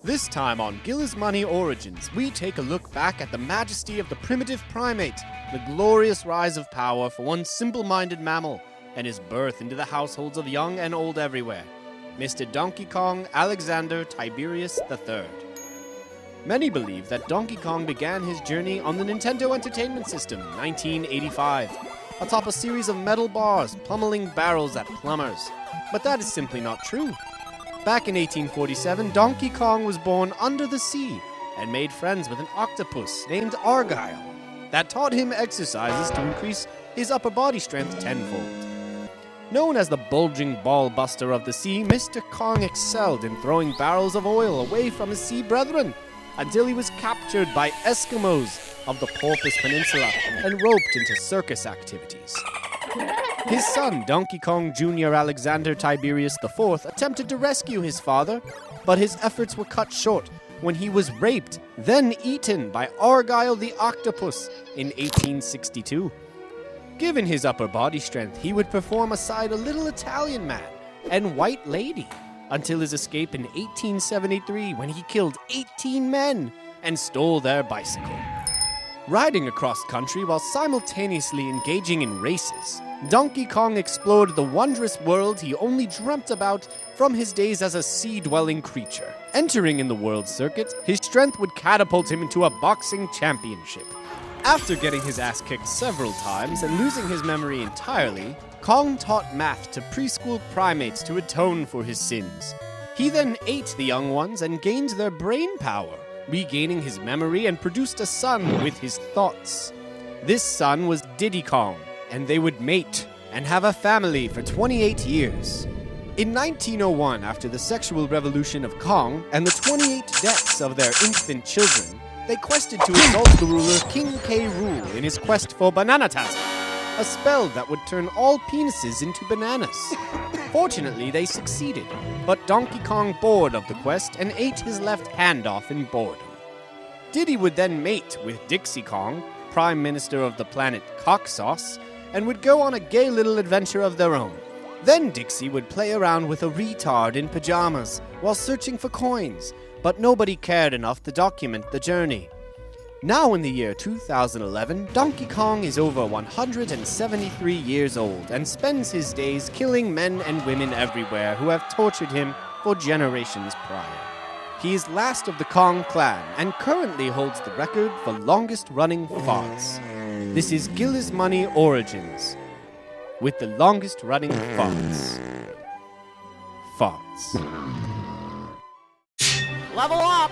This time on Gillis Munny Origins, we take a look back at the majesty of the primitive primate, the glorious rise of power for one simple-minded mammal, and his birth into the households of young and old everywhere, Mr. Donkey Kong Alexander Tiberius III. Many believe that Donkey Kong began his journey on the Nintendo Entertainment System in 1985, atop a series of metal bars pummeling barrels at plumbers. But that is simply not true. Back in 1847, Donkey Kong was born under the sea and made friends with an octopus named Argyle that taught him exercises to increase his upper body strength tenfold. Known as the bulging ball buster of the sea, Mr. Kong excelled in throwing barrels of oil away from his sea brethren until he was captured by Eskimos of the Porpoise Peninsula and roped into circus activities. His son, Donkey Kong Jr. Alexander Tiberius IV, attempted to rescue his father, but his efforts were cut short when he was raped, then eaten by Argyle the octopus in 1862. Given his upper body strength, he would perform aside a little Italian man and white lady until his escape in 1873 when he killed 18 men and stole their bicycle. Riding across country while simultaneously engaging in races, Donkey Kong explored the wondrous world he only dreamt about from his days as a sea-dwelling creature. Entering in the world circuit, his strength would catapult him into a boxing championship. After getting his ass kicked several times and losing his memory entirely, Kong taught math to preschool primates to atone for his sins. He then ate the young ones and gained their brain power, regaining his memory and produced a son with his thoughts. This son was Diddy Kong, and they would mate and have a family for 28 years. In 1901, after the sexual revolution of Kong and the 28 deaths of their infant children, they quested to exalt the ruler King K. Rool in his quest for Bananatasm, a spell that would turn all penises into bananas. Fortunately, they succeeded, but Donkey Kong bored of the quest and ate his left hand off in boredom. Diddy would then mate with Dixie Kong, Prime Minister of the planet Cocksauce, and would go on a gay little adventure of their own. Then Dixie would play around with a retard in pajamas while searching for coins, but nobody cared enough to document the journey. Now in the year 2011, Donkey Kong is over 173 years old and spends his days killing men and women everywhere who have tortured him for generations prior. He is last of the Kong clan and currently holds the record for longest running farts. This is Gillis Munny Origins with the longest running farts. Farts. Level up!